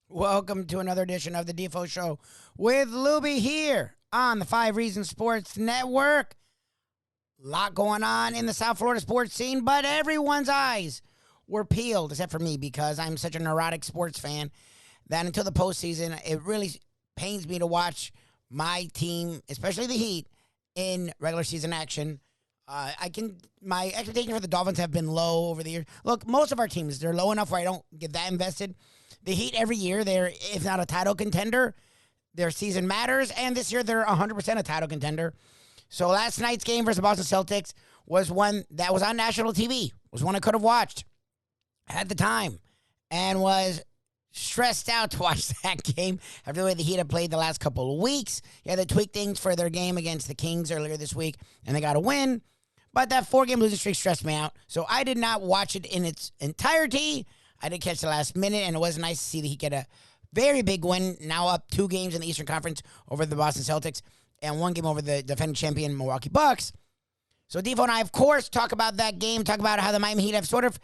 Welcome to another edition of the Defo Show with Lubie here on the 5 Reasons Sports Network. A lot going on in the South Florida sports scene, but everyone's eyes were peeled, except for me, because I'm such a neurotic sports fan that until the postseason, it really pains me to watch my team, especially the Heat, in regular season action. My expectations for the Dolphins have been low over the years. Look, most of our teams, they're low enough where I don't get that invested. The Heat every year, they're, if not a title contender, their season matters. And this year, they're 100% a title contender. So last night's game versus the Boston Celtics was one that was on national TV. Was one I could have watched at the time and was stressed out to watch that game after the way the Heat have played the last couple of weeks. Yeah, they tweaked things for their game against the Kings earlier this week, and they got a win. But that 4-game losing streak stressed me out. So I did not watch it in its entirety. I did catch the last minute, and it was nice to see that he get a very big win, now up 2 games in the Eastern Conference over the Boston Celtics and 1 game over the defending champion Milwaukee Bucks. So Defo and I, of course, talk about that game, talk about how the Miami Heat have sort of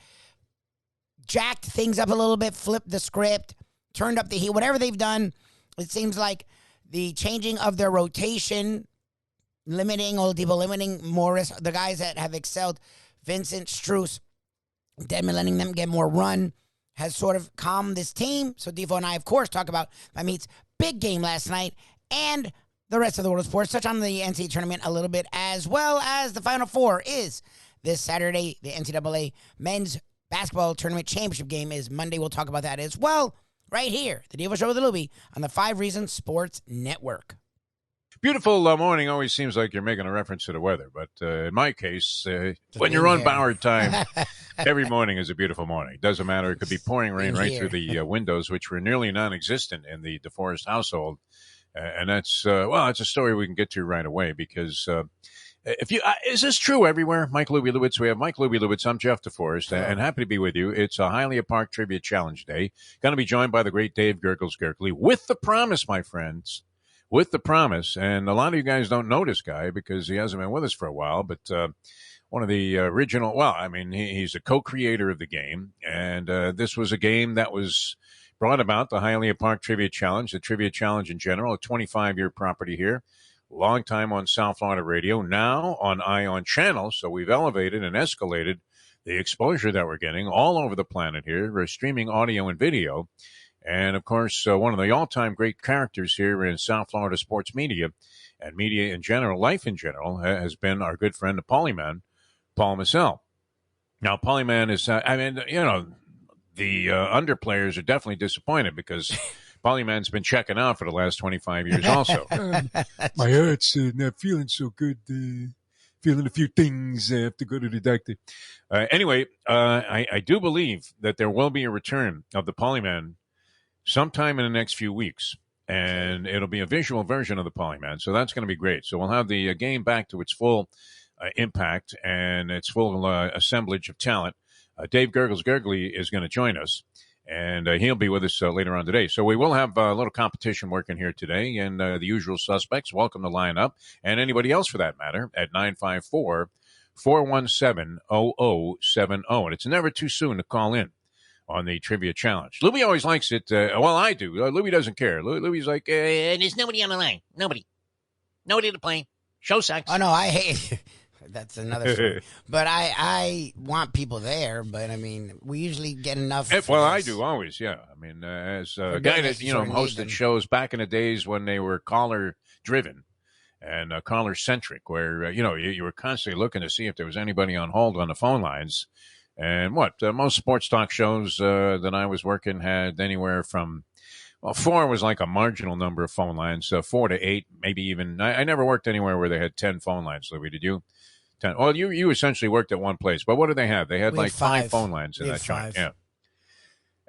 jacked things up a little bit, flipped the script, turned up the heat, whatever they've done. It seems like the changing of their rotation, limiting Oladipo, limiting Morris, the guys that have excelled, Vincent, Strus, Dedmon, letting them get more run, has sort of calmed this team. So Defo and I, of course, talk about Miami Heat's big game last night and the rest of the world of sports. Touch on the NCAA tournament a little bit, as well as the Final Four is this Saturday. The NCAA men's basketball tournament championship game is Monday. We'll talk about that as well right here, the Defo Show with the Lubie on the 5 Reasons Sports Network. Beautiful morning always seems like you're making a reference to the weather, but in my case, when you're on Bauer time, every morning is a beautiful morning. Doesn't matter. It could be pouring rain right through the windows, which were nearly non-existent in the DeForest household. And that's, it's a story we can get to right away because is this true everywhere? Mike Lubie Lewitz. We have Mike Lubie Lewitz. I'm Jeff DeForest, and happy to be with you. It's a Hialeah Park Trivia Challenge Day. Going to be joined by the great Dave Gurgly with the promise, my friends. With the promise, and a lot of you guys don't know this guy because he hasn't been with us for a while, but one of the original, he's a co-creator of the game, and this was a game that was brought about, the Hialeah Park Trivia Challenge, the Trivia Challenge in general, a 25-year property here, long time on South Florida radio, now on ION Channel, so we've elevated and escalated the exposure that we're getting all over the planet here. We're streaming audio and video. And, of course, one of the all-time great characters here in South Florida sports media and media in general, life in general, has been our good friend, the Polyman, Paul Massell. Now, Polyman is, the underplayers are definitely disappointed because Polyman's been checking out for the last 25 years also. My heart's not feeling so good. Feeling a few things. I have to go to the doctor. Anyway, I do believe that there will be a return of the Polyman sometime in the next few weeks, and it'll be a visual version of the Polyman, so that's going to be great. So we'll have the game back to its full impact and its full assemblage of talent. Dave Gurgly is going to join us, and he'll be with us later on today. So we will have a little competition working here today, and the usual suspects, welcome to line up, and anybody else for that matter, at 954-417-0070. And it's never too soon to call in on the Trivia Challenge. Lubie always likes it. I do. Lubie doesn't care. Lubie's like, there's nobody on the line. Nobody to play. Show sucks. Oh, no, I hate that's another story. But I want people there, but, we usually get enough. I do always, yeah. As a guy that, hosted shows back in the days when they were caller-driven and caller-centric, where, you were constantly looking to see if there was anybody on hold on the phone lines. And most sports talk shows that I was working had anywhere from, 4 was like a marginal number of phone lines, 4 to 8, maybe even. I never worked anywhere where they had 10 phone lines, Louie. Did you? 10. Well, you essentially worked at one place. But what did they have? They had like 5 phone lines in that joint. Yeah.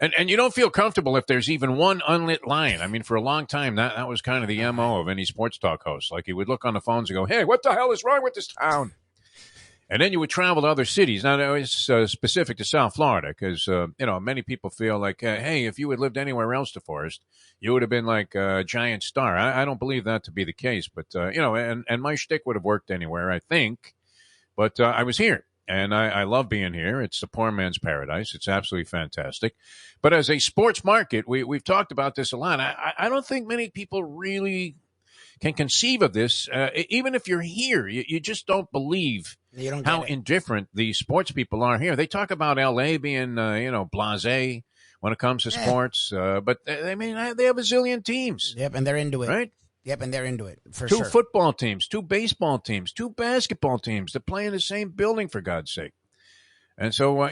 And you don't feel comfortable if there's even one unlit line. For a long time, that was kind of the MO of any sports talk host. Like, you would look on the phones and go, hey, what the hell is wrong with this town? And then you would travel to other cities. Now, that was specific to South Florida because, many people feel like, hey, if you had lived anywhere else, DeForest, you would have been like a giant star. I don't believe that to be the case. But, and my shtick would have worked anywhere, I think. But I was here. and I love being here. It's a poor man's paradise. It's absolutely fantastic. But as a sports market, we've talked about this a lot. I don't think many people really can conceive of this. Even if you're here, you just don't believe how indifferent the sports people are here. They talk about L.A. being, blasé when it comes to sports, but they have a zillion teams. Yep, and they're into it. Right? Yep, and they're into it, for Two sure. football teams, 2 baseball teams, 2 basketball teams that play in the same building, for God's sake. And so,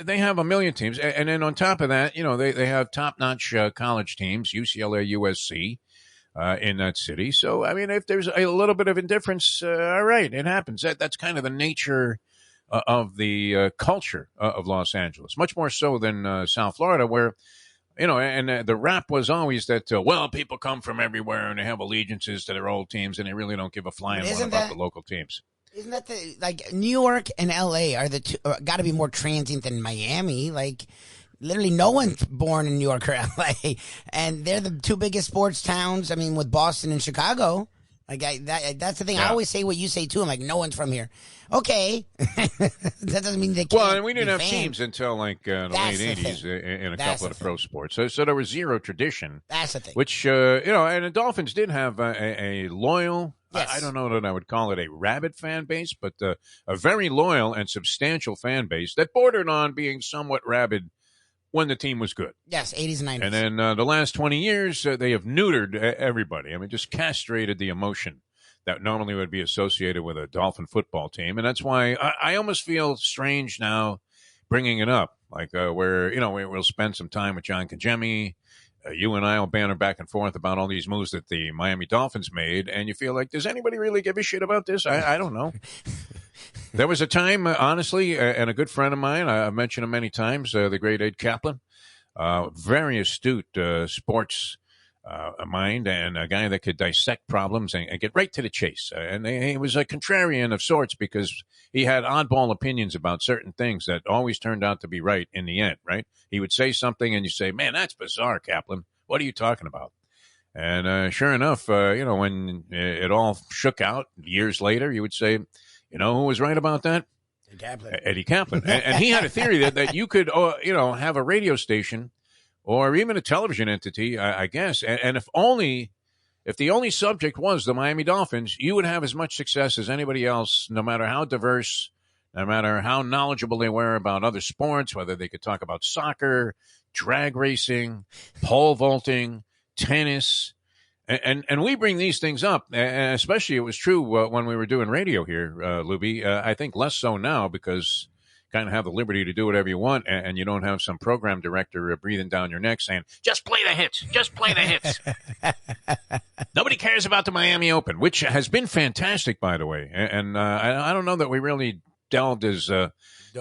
they have a million teams. And then on top of that, they have top-notch college teams, UCLA, USC, in that city. So, I mean, if there's a little bit of indifference, all right, it happens. That's kind of the nature of the culture of Los Angeles, much more so than South Florida, where and the rap was always that, people come from everywhere and they have allegiances to their old teams and they really don't give a flying one about the local teams. Isn't that New York and LA are the two, got to be more transient than Miami? Like, literally no one's born in New York or LA, and they're the 2 biggest sports towns. I mean, with Boston and Chicago. Like that's the thing. Yeah. I always say what you say too. I'm like, no one's from here. Okay, that doesn't mean they can't. Well, and we didn't have teams until like the late '80s in a couple of the pro sports. So there was zero tradition. That's the thing. Which and the Dolphins did have a loyal. Yes. I don't know that I would call it a rabid fan base, but a very loyal and substantial fan base that bordered on being somewhat rabid when the team was good. Yes, 80s and 90s. And then the last 20 years, they have neutered everybody. I mean, just castrated the emotion that normally would be associated with a Dolphin football team. And that's why I almost feel strange now bringing it up, like where, we'll spend some time with John Kajemi. You and I will banter back and forth about all these moves that the Miami Dolphins made. And you feel like, does anybody really give a shit about this? I don't know. There was a time, honestly, and a good friend of mine, I've mentioned him many times, the great Ed Kaplan, very astute sports mind and a guy that could dissect problems and get right to the chase. And he was a contrarian of sorts because he had oddball opinions about certain things that always turned out to be right in the end, right? He would say something and you say, man, that's bizarre, Kaplan. What are you talking about? And sure enough, when it all shook out years later, you would say, who was right about that? Eddie Kaplan. And he had a theory that you could, have a radio station or even a television entity, I guess. And if the only subject was the Miami Dolphins, you would have as much success as anybody else, no matter how diverse, no matter how knowledgeable they were about other sports, whether they could talk about soccer, drag racing, pole vaulting, tennis. And we bring these things up, and especially it was true when we were doing radio here, Lubie. I think less so now because you kind of have the liberty to do whatever you want, and you don't have some program director breathing down your neck saying, just play the hits, just play the hits. Nobody cares about the Miami Open, which has been fantastic, by the way. And I don't know that we really delved as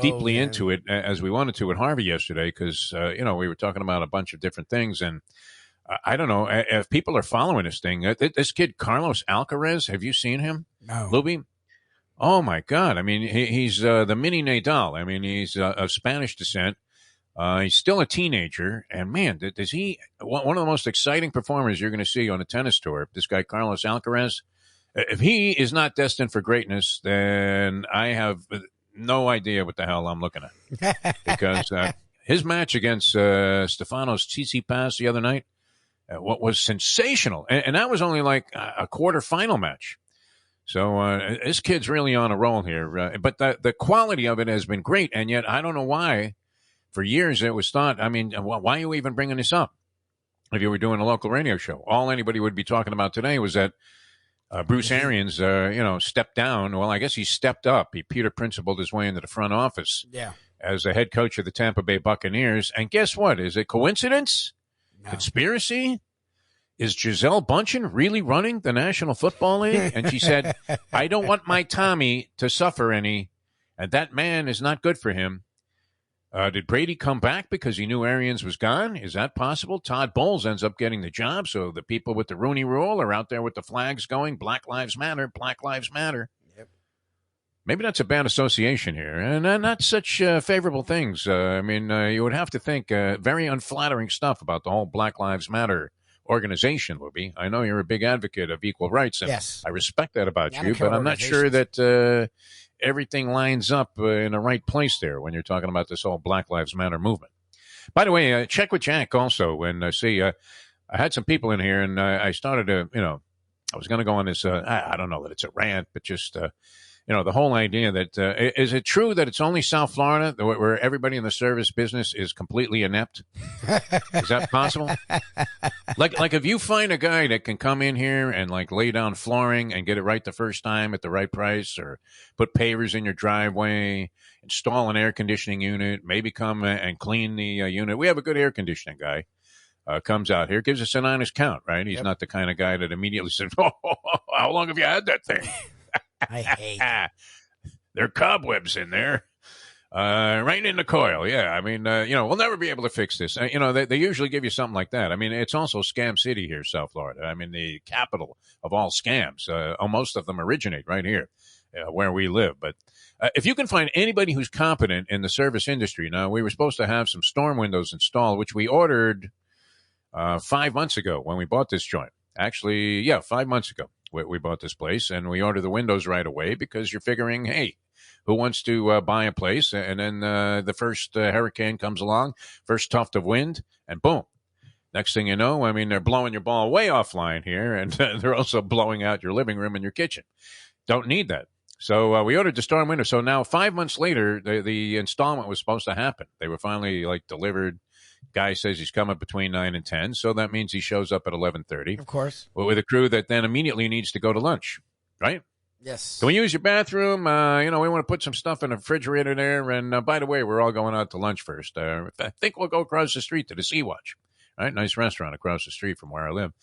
deeply into it as we wanted to with Harvey yesterday because, we were talking about a bunch of different things, and I don't know if people are following this thing. This kid, Carlos Alcaraz, have you seen him? No. Lubie? Oh, my God. I mean, he's the mini Nadal. I mean, he's of Spanish descent. He's still a teenager. And, man, does he – one of the most exciting performers you're going to see on a tennis tour, this guy, Carlos Alcaraz, if he is not destined for greatness, then I have no idea what the hell I'm looking at. Because his match against Stefanos Tsitsipas the other night, what was sensational. And that was only like a quarterfinal match. So this kid's really on a roll here. But the quality of it has been great. And yet I don't know why for years it was thought, I mean, why are you even bringing this up? If you were doing a local radio show, all anybody would be talking about today was that Bruce Arians, stepped down. Well, I guess he stepped up. He Peter Principled his way into the front office as the head coach of the Tampa Bay Buccaneers. And guess what? Is it coincidence? No. Conspiracy? Is Giselle Bundchen really running the National Football League? And she said, I don't want my Tommy to suffer any, and that man is not good for him. Did Brady come back because he knew Arians was gone? Is that possible? Todd Bowles ends up getting the job, so the people with the Rooney Rule are out there with the flags going, Black Lives Matter, Black Lives Matter. Yep. Maybe that's a bad association here, and not such favorable things. You would have to think very unflattering stuff about the whole Black Lives Matter organization, Lubie. I know you're a big advocate of equal rights, and yes, I respect that about you, but I'm not sure that everything lines up in the right place there when you're talking about this whole Black Lives Matter movement. By the way, check with Jack also. And I had some people in here, and I started to, I was going to go on this, I don't know that it's a rant, but just, the whole idea that, is it true that it's only South Florida where everybody in the service business is completely inept? Is that possible? Like if you find a guy that can come in here and like lay down flooring and get it right the first time at the right price, or put pavers in your driveway, install an air conditioning unit, maybe come and clean the unit. We have a good air conditioning guy. Comes out here, gives us an honest count, right? He's not the kind of guy that immediately says, "Oh, how long have you had that thing?" I hate there are cobwebs in there. Right in the coil. Yeah. I mean, we'll never be able to fix this. They usually give you something like that. I mean, it's also Scam City here, South Florida. I mean, the capital of all scams. Most of them originate right here where we live. But if you can find anybody who's competent in the service industry, now, we were supposed to have some storm windows installed, which we ordered 5 months ago when we bought this joint. Actually, 5 months ago. We bought this place, and we ordered the windows right away because you're figuring, hey, who wants to buy a place? And then the first hurricane comes along, first tuft of wind, and boom. Next thing you know, I mean, they're blowing your ball way offline here, and they're also blowing out your living room and your kitchen. Don't need that. So we ordered the storm window. So now 5 months later, the installment was supposed to happen. They were finally delivered. Guy says he's coming between 9 and 10, so that means he shows up at 11:30. Of course. With a crew that then immediately needs to go to lunch, right? Yes. Can we use your bathroom? We want to put some stuff in the refrigerator there. And by the way, we're all going out to lunch first. I think we'll go across the street to the Sea-Watch, right? Nice restaurant across the street from where I live.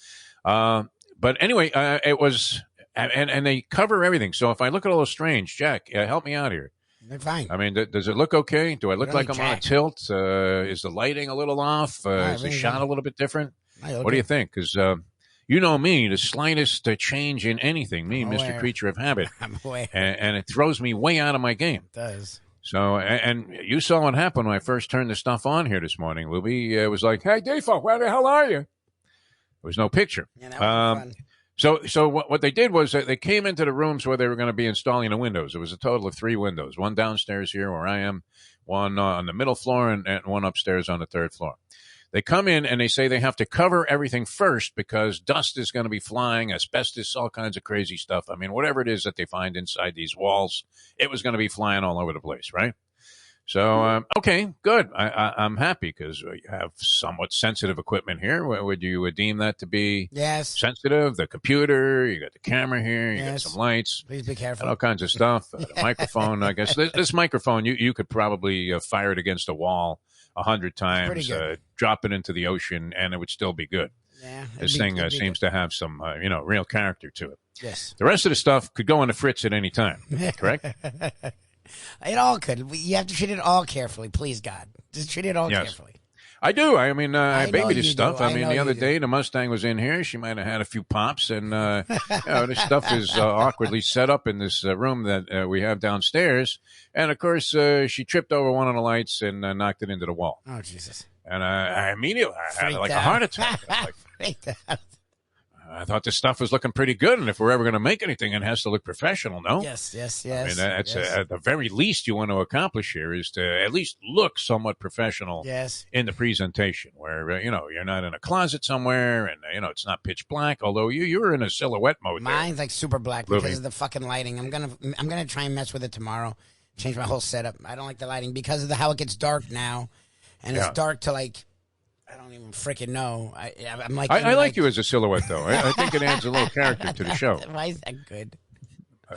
But anyway, it was, and they cover everything. So if I look a little strange, Jack, help me out here. They're fine. I mean, does it look okay? Do I look Really, like I'm on a tilt? Is the lighting a little off? Is the shot a little bit different? What do you think? Because you know me, the slightest change in anything, me, Mr. Creature of Habit, I'm aware. And it throws me way out of my game. It does. So, and you saw what happened when I first turned the stuff on here this morning, Lubie. It was like, hey, Defo, where the hell are you? There was no picture. Yeah, that was fun. So what they did was they came into the rooms where they were going to be installing the windows. It was a total of 3 windows, one downstairs here where I am, one on the middle floor, and one upstairs on the 3rd floor. They come in and they say they have to cover everything first because dust is going to be flying, asbestos, all kinds of crazy stuff. I mean, whatever it is that they find inside these walls, it was going to be flying all over the place, right? So, okay, good. I'm happy because you have somewhat sensitive equipment here. Would you deem that to be sensitive? The computer, you got the camera here, you got some lights. Please be careful. All kinds of stuff. The microphone, I guess. This microphone, you could probably fire it against a wall 100 times, drop it into the ocean, and it would still be good. Yeah, this thing seems to have some, real character to it. Yes. The rest of the stuff could go on the fritz at any time, correct? It all could. You have to treat it all carefully, please, God. Just treat it all carefully. I do. I mean, I baby this stuff. Do. I mean, the other day, the Mustang was in here. She might have had a few pops, and this stuff is awkwardly set up in this room that we have downstairs. And of course, she tripped over one of the lights and knocked it into the wall. Oh, Jesus! And I immediately had like a heart attack. I thought this stuff was looking pretty good, and if we're ever going to make anything, it has to look professional, no? Yes. I mean, that's at the very least you want to accomplish here is to at least look somewhat professional in the presentation, where, you're not in a closet somewhere, and, it's not pitch black, although you were in a silhouette mode. Mine's like super black because of the fucking lighting. I'm gonna try and mess with it tomorrow, change my whole setup. I don't like the lighting because of how it gets dark now, and it's dark to like, I don't even freaking know. I'm like, I like you as a silhouette, though. I think it adds a little character to the show. Why is that good?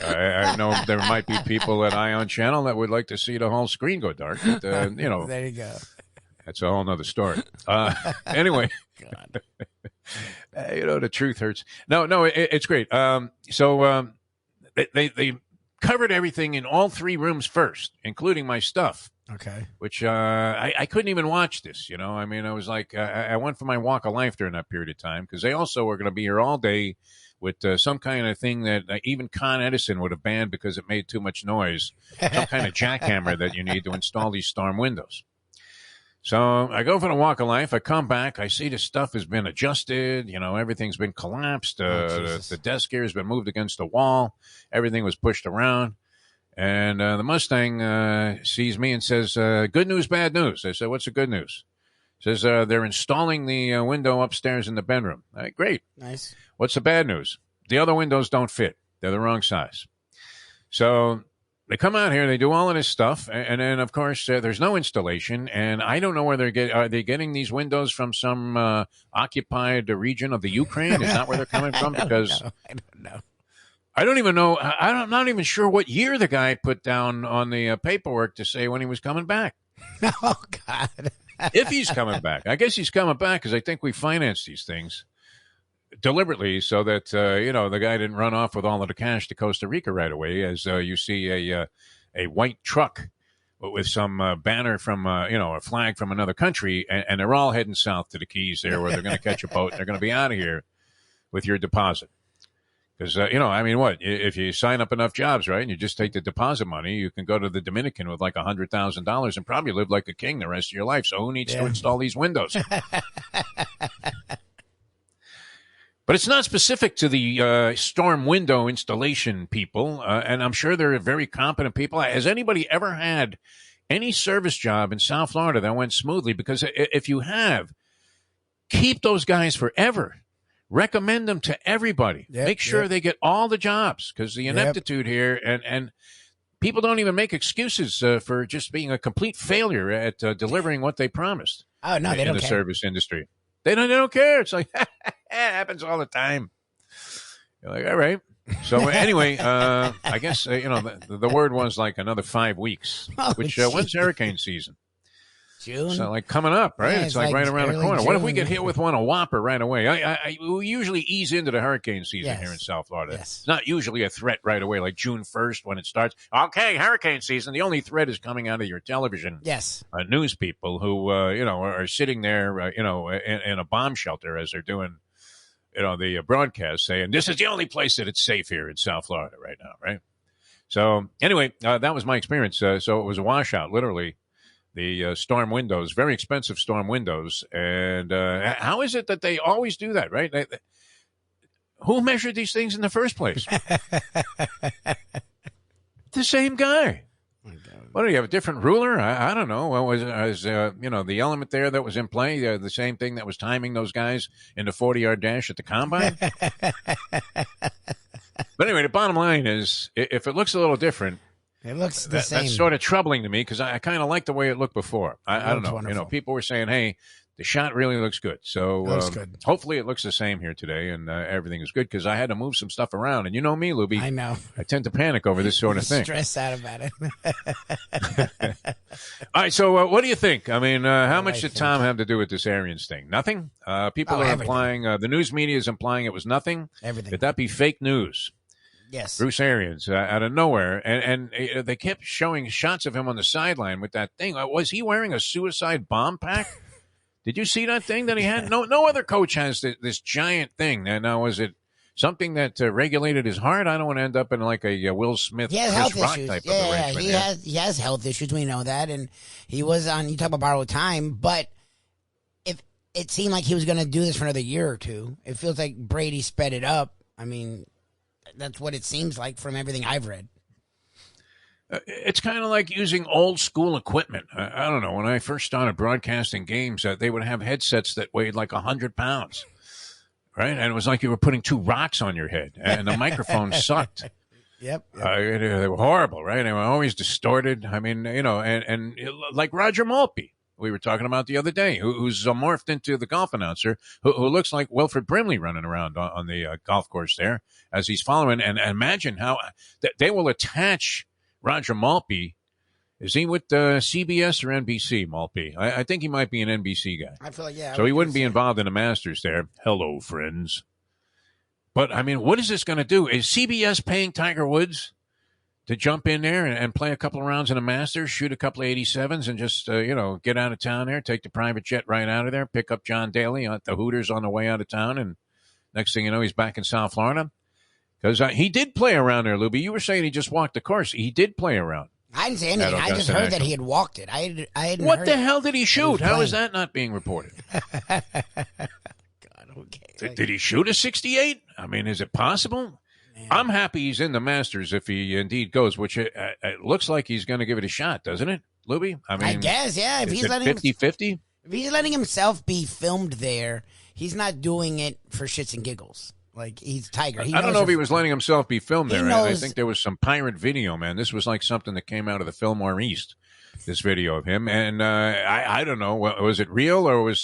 I know there might be people at Ion Channel that would like to see the whole screen go dark. But, there you go. That's a whole nother story. Anyway, the truth hurts. No, it's great. So they covered everything in all 3 rooms first, including my stuff. Okay. Which I couldn't even watch this, I mean, I was like, I went for my walk of life during that period of time because they also were going to be here all day with some kind of thing that even Con Edison would have banned because it made too much noise, some kind of jackhammer that you need to install these storm windows. So I go for the walk of life. I come back. I see the stuff has been adjusted. Everything's been collapsed. The desk here has been moved against the wall. Everything was pushed around. And the Mustang sees me and says, good news, bad news. I said, what's the good news? Says they're installing the window upstairs in the bedroom. Great. Nice. What's the bad news? The other windows don't fit. They're the wrong size. So they come out here, they do all of this stuff, and then, of course, there's no installation, and I don't know where are they getting these windows from some occupied region of the Ukraine? Is that where they're coming from? Because I don't know. I don't even know. I'm not even sure what year the guy put down on the paperwork to say when he was coming back. Oh, God. If he's coming back. I guess he's coming back because I think we financed these things deliberately so that, the guy didn't run off with all of the cash to Costa Rica right away, as you see a white truck with some banner from, a flag from another country, and they're all heading south to the Keys there where they're going to catch a boat and they're going to be out of here with your deposit. Because, if you sign up enough jobs, right, and you just take the deposit money, you can go to the Dominican with like $100,000 and probably live like a king the rest of your life. So who needs to install these windows? But it's not specific to the storm window installation people, and I'm sure they're very competent people. Has anybody ever had any service job in South Florida that went smoothly? Because if you have, keep those guys forever. Recommend them to everybody. Make sure they get all the jobs, because the ineptitude here, and people don't even make excuses for just being a complete failure at delivering what they promised. Oh, no, they don't care. In the service industry. They don't care. It's like, it happens all the time. You're like, all right. So anyway, I guess, the word was like another 5 weeks, which when's hurricane season? June. So like coming up, right? Yeah, it's like right around the corner. June. What if we get hit with one, a whopper right away? We usually ease into the hurricane season here in South Florida. Yes. It's not usually a threat right away, like June 1st when it starts. Okay, hurricane season. The only threat is coming out of your television. Yes. News people who, are sitting there, in a bomb shelter as they're doing, the broadcast saying, this is the only place that it's safe here in South Florida right now, right? So anyway, that was my experience. So it was a washout, literally. The storm windows, very expensive storm windows. And how is it that they always do that, right? Who measured these things in the first place? The same guy. What, do you have a different ruler? I don't know. What was the element there that was in play, the same thing that was timing those guys in the 40-yard dash at the combine? But anyway, the bottom line is, if it looks a little different, it looks the same. That's sort of troubling to me because I kind of like the way it looked before. I don't know. Wonderful. People were saying, hey, the shot really looks good. So good. Hopefully it looks the same here today and everything is good because I had to move some stuff around. And you know me, Lubie. I know. I tend to panic over this sort of thing. Stress out about it. All right. So what do you think? I mean, how much did Tom have to do with this Arians thing? Nothing? People are implying, the news media is implying it was nothing. Everything. Could that be fake news? Yes. Bruce Arians out of nowhere. And they kept showing shots of him on the sideline with that thing. Was he wearing a suicide bomb pack? Did you see that thing that he had? No other coach has this giant thing. Now, was it something that regulated his heart? I don't want to end up in like a Will Smith, he has Chris health Rock issues. type of arrangement. He has health issues. We know that. And he was on, you talk about borrowed time, but if it seemed like he was going to do this for another year or two, it feels like Brady sped it up. I mean, that's what it seems like from everything I've read. It's kind of like using old school equipment. I don't know. When I first started broadcasting games, they would have headsets that weighed like 100 pounds, right? And it was like you were putting two rocks on your head, and the microphone sucked. Yep. They were horrible, right? They were always distorted. I mean, and like Roger Maltby, we were talking about the other day, who's morphed into the golf announcer, who looks like Wilfred Brimley running around on the golf course there as he's following. And imagine how they will attach Roger Maltby. Is he with CBS or NBC, Maltby? I think he might be an NBC guy. I feel like, yeah. So he wouldn't be involved in the Masters there. Hello, friends. But, I mean, what is this going to do? Is CBS paying Tiger Woods to jump in there and play a couple of rounds in the Masters, shoot a couple of 87s, and just, get out of town there, take the private jet right out of there, pick up John Daly at the Hooters on the way out of town, and next thing you know, he's back in South Florida? Because he did play around there, Lubie. You were saying he just walked the course. He did play around. I didn't say anything. I just heard that he had walked it. I hadn't What heard the hell did he shoot? How is that not being reported? God, okay. Did he shoot a 68? I mean, is it possible? I'm happy he's in the Masters if he indeed goes, which it looks like he's going to give it a shot, doesn't it, Lubie? I mean, I guess, yeah. If he's letting 50-50? If he's letting himself be filmed there, he's not doing it for shits and giggles. Like, he's Tiger. I don't know if he was letting himself be filmed there. I think there was some pirate video, man. This was like something that came out of the Fillmore East, this video of him. And I don't know. Was it real or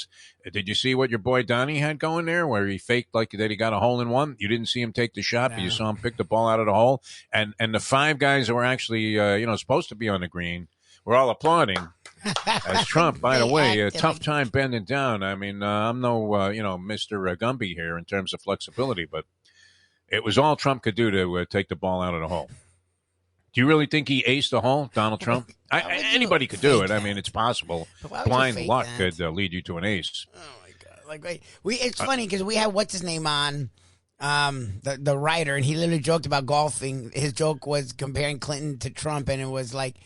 did you see what your boy Donnie had going there where he faked like that he got a hole in one? You didn't see him take the shot, but you saw him pick the ball out of the hole. And the 5 guys that were actually, supposed to be on the green were all applauding. As Trump, by the way, a tough time bending down. I mean, I'm no, Mr. Gumby here in terms of flexibility, but it was all Trump could do to take the ball out of the hole. Do you really think he aced the hole, Donald Trump? Anybody could do it. I mean, it's possible. Blind luck could lead you to an ace. Oh my God! It's funny because we had what's his name on, the writer, and he literally joked about golfing. His joke was comparing Clinton to Trump, and it was like,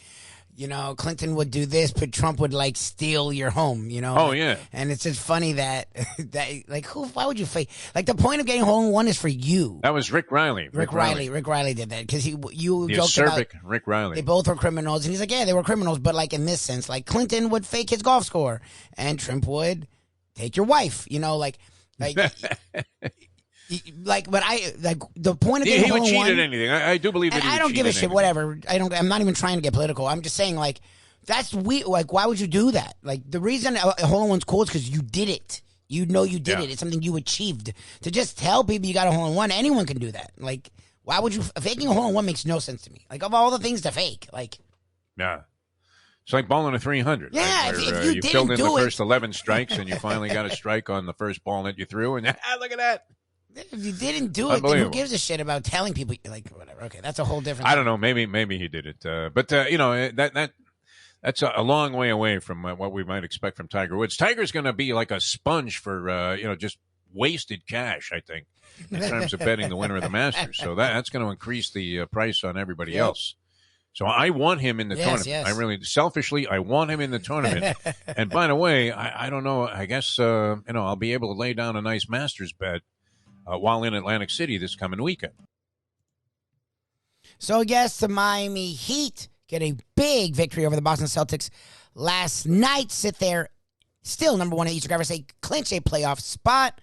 Clinton would do this, but Trump would like steal your home, Oh, yeah. And it's just funny that like, why would you fake? Like, the point of getting hole in one is for you. That was Rick Riley. Rick Riley did that because you joked about Rick Riley. They both were criminals, and he's like, yeah, they were criminals, but like in this sense, like Clinton would fake his golf score, and Trump would take your wife, like. But the point of getting he would cheat at anything. I do believe that. And I don't give a shit. Whatever. I'm not even trying to get political. I'm just saying, like, that's weird. Like, why would you do that? Like, the reason a hole in one's cool is because you did it. You did it. It's something you achieved. To just tell people you got a hole in one, anyone can do that. Like, why would you? Faking a hole in one makes no sense to me. Like, of all the things to fake, like. Yeah. It's like bowling a 300. Yeah, right? if you filled in the do first 11 strikes and you finally got a strike on the first ball that you threw, and look at that. If you didn't do it, then who gives a shit about telling people? Like, whatever. Okay, that's a whole different. I don't know. Maybe he did it, but that's a long way away from what we might expect from Tiger Woods. Tiger's going to be like a sponge for just wasted cash, I think, in terms of betting the winner of the Masters. So that's going to increase the price on everybody else. So I want him in the tournament. Yes. I really, selfishly, I want him in the tournament. And by the way, I don't know. I guess I'll be able to lay down a nice Masters bet while in Atlantic City this coming weekend. So, yes, the Miami Heat get a big victory over the Boston Celtics last night. Sit there, still number 1 in the Eastern Conference, they clinch a playoff spot.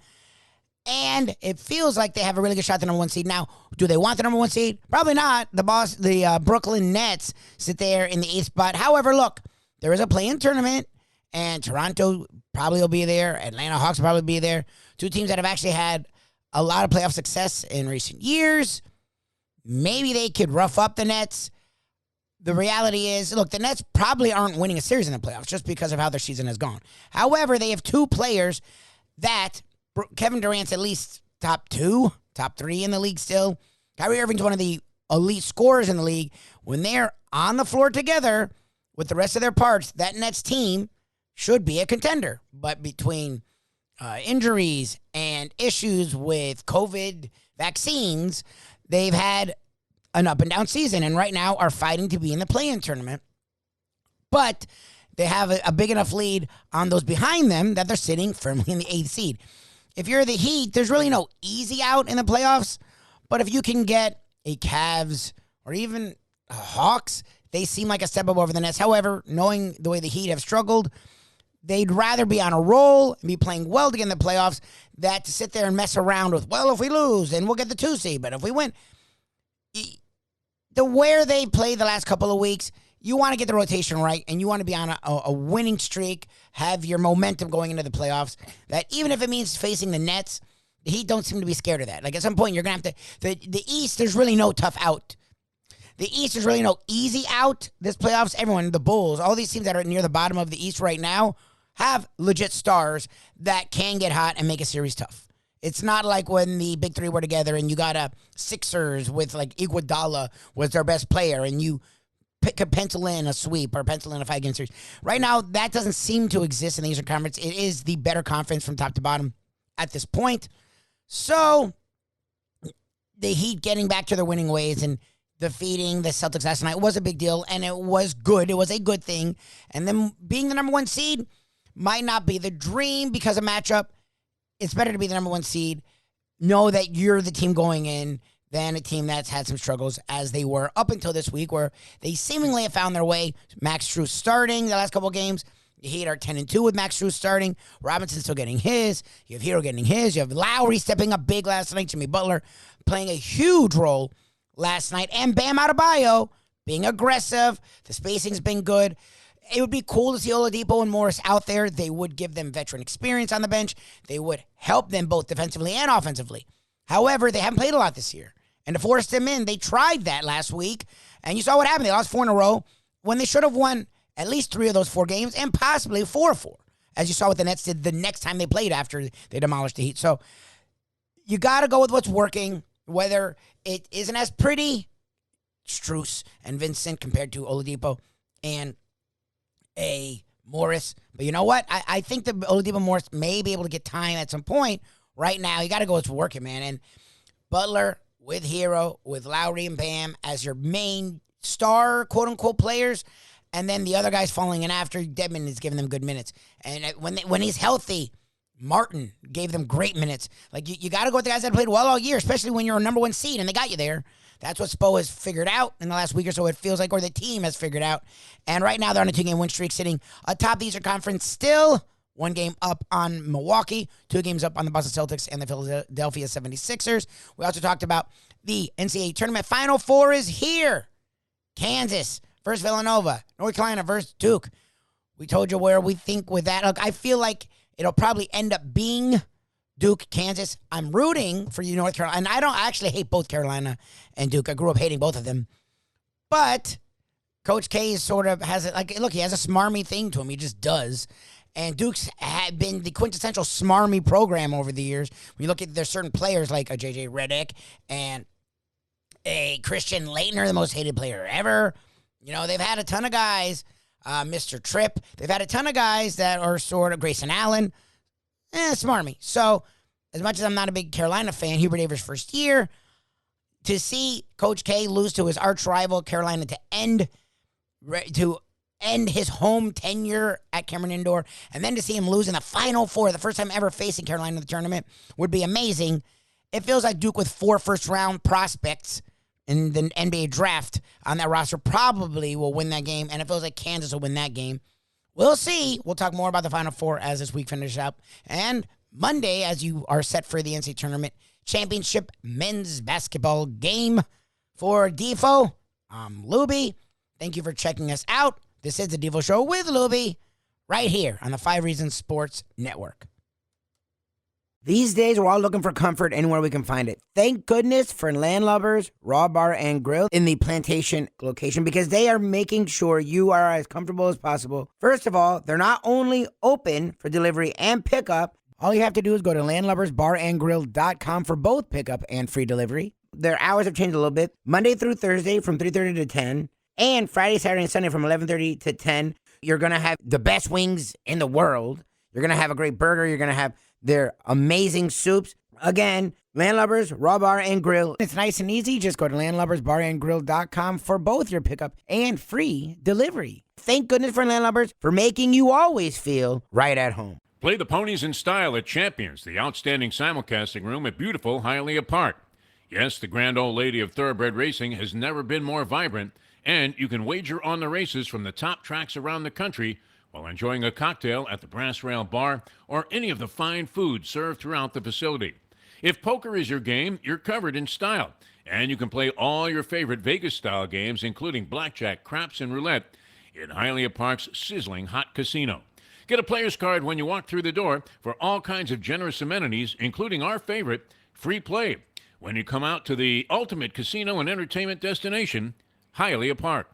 And it feels like they have a really good shot at the number 1 seed. Now, do they want the number 1 seed? Probably not. The Brooklyn Nets sit there in the 8th spot. However, look, there is a play-in tournament, and Toronto probably will be there. Atlanta Hawks will probably be there. 2 teams that have actually had a lot of playoff success in recent years. Maybe they could rough up the Nets. The reality is, look, the Nets probably aren't winning a series in the playoffs just because of how their season has gone. However, they have 2 players that Kevin Durant's at least top 2, top 3 in the league still. Kyrie Irving's one of the elite scorers in the league. When they're on the floor together with the rest of their parts, that Nets team should be a contender. But between injuries and issues with COVID vaccines, they've had an up and down season and right now are fighting to be in the play-in tournament. But they have a big enough lead on those behind them that they're sitting firmly in the 8th seed. If you're the Heat, there's really no easy out in the playoffs. But if you can get a Cavs or even Hawks, they seem like a step up over the Nets. However, knowing the way the Heat have struggled, they'd rather be on a roll and be playing well to get in the playoffs than to sit there and mess around with, well, if we lose, then we'll get the 2 seed. But if we win, where they played the last couple of weeks, you want to get the rotation right, and you want to be on a winning streak, have your momentum going into the playoffs, that even if it means facing the Nets, the Heat don't seem to be scared of that. Like, at some point, you're going to have to... The East, there's really no tough out. The East, there's really no easy out. This playoffs, everyone, the Bulls, all these teams that are near the bottom of the East right now have legit stars that can get hot and make a series tough. It's not like when the big 3 were together and you got a Sixers with, like, Iguodala was their best player, and you could pencil in a sweep or pencil in a 5-game series. Right now, that doesn't seem to exist in the Eastern Conference. It is the better conference from top to bottom at this point. So, the Heat getting back to their winning ways and defeating the Celtics last night was a big deal, and it was good. It was a good thing. And then being the number 1 seed might not be the dream because of matchup. It's better to be the number 1 seed. Know that you're the team going in. than a team that's had some struggles as they were up until this week, where they seemingly have found their way. Max Strus starting the last couple of games. The Heat are 10-2 with Max Strus starting. Robinson still getting his. You have Hero getting his. You have Lowry stepping up big last night. Jimmy Butler playing a huge role last night. And Bam Adebayo being aggressive. The spacing's been good. It would be cool to see Oladipo and Morris out there. They would give them veteran experience on the bench. They would help them both defensively and offensively. However, they haven't played a lot this year. And to force them in, they tried that last week. And you saw what happened. They lost 4 in a row when they should have won at least 3 of those 4 games and possibly 4-4, as you saw what the Nets did the next time they played after they demolished the Heat. So you got to go with what's working, whether it isn't as pretty, Strus and Vincent compared to Oladipo and a Morris. But you know what? I think that Oladipo Morris may be able to get time at some point. Right now, you got to go with what's working, man. And Butler with Hero, with Lowry and Bam as your main star, quote-unquote, players, and then the other guys falling in after. Dedmon is giving them good minutes. And when he's healthy, Martin gave them great minutes. Like, you got to go with the guys that played well all year, especially when you're a number 1 seed and they got you there. That's what Spo has figured out in the last week or so, it feels like, or the team has figured out. And right now they're on a 2-game win streak, sitting atop the Eastern Conference, still 1 game up on Milwaukee, 2 games up on the Boston Celtics and the Philadelphia 76ers. We also talked about the NCAA tournament. Final 4 is here. Kansas versus Villanova. North Carolina versus Duke. We told you where we think with that. Look, I feel like it'll probably end up being Duke, Kansas. I'm rooting for you, North Carolina. And I actually hate both Carolina and Duke. I grew up hating both of them. But Coach K sort of has it, like, look, he has a smarmy thing to him. He just does. And Duke's had been the quintessential smarmy program over the years. When you look at, there's certain players like a J.J. Redick and a Christian Laettner, the most hated player ever. You know, they've had a ton of guys, Mr. Tripp. They've had a ton of guys that are sort of Grayson Allen. Smarmy. So, as much as I'm not a big Carolina fan, Hubert Davis' first year, to see Coach K lose to his arch rival Carolina to end his home tenure at Cameron Indoor, and then to see him lose in the Final Four, the first time ever facing Carolina in the tournament, would be amazing. It feels like Duke with 4 first-round prospects in the NBA draft on that roster probably will win that game, and it feels like Kansas will win that game. We'll see. We'll talk more about the Final Four as this week finishes up. And Monday, as you are set for the NCAA Tournament Championship men's basketball game for Defo, I'm Lubie. Thank you for checking us out. This is the Defo Show with Lubie, right here on the 5 Reasons Sports Network. These days, we're all looking for comfort anywhere we can find it. Thank goodness for Landlubbers Raw Bar and Grill in the Plantation location, because they are making sure you are as comfortable as possible. First of all, they're not only open for delivery and pickup. All you have to do is go to landlubbersbarandgrill.com for both pickup and free delivery. Their hours have changed a little bit. Monday through Thursday from 3:30 to 10. And Friday, Saturday, and Sunday from 11:30 to 10. You're going to have the best wings in the world. You're going to have a great burger. You're going to have their amazing soups. Again, Landlubbers, Raw Bar, and Grill. It's nice and easy. Just go to landlubbersbarandgrill.com for both your pickup and free delivery. Thank goodness for Landlubbers for making you always feel right at home. Play the ponies in style at Champions, the outstanding simulcasting room at beautiful Hialeah Park. Yes, the grand old lady of thoroughbred racing has never been more vibrant, and you can wager on the races from the top tracks around the country while enjoying a cocktail at the Brass Rail Bar or any of the fine food served throughout the facility. If poker is your game, you're covered in style, and you can play all your favorite Vegas-style games, including blackjack, craps, and roulette, in Hialeah Park's sizzling hot casino. Get a player's card when you walk through the door for all kinds of generous amenities, including our favorite, free play, when you come out to the ultimate casino and entertainment destination, Hialeah Park.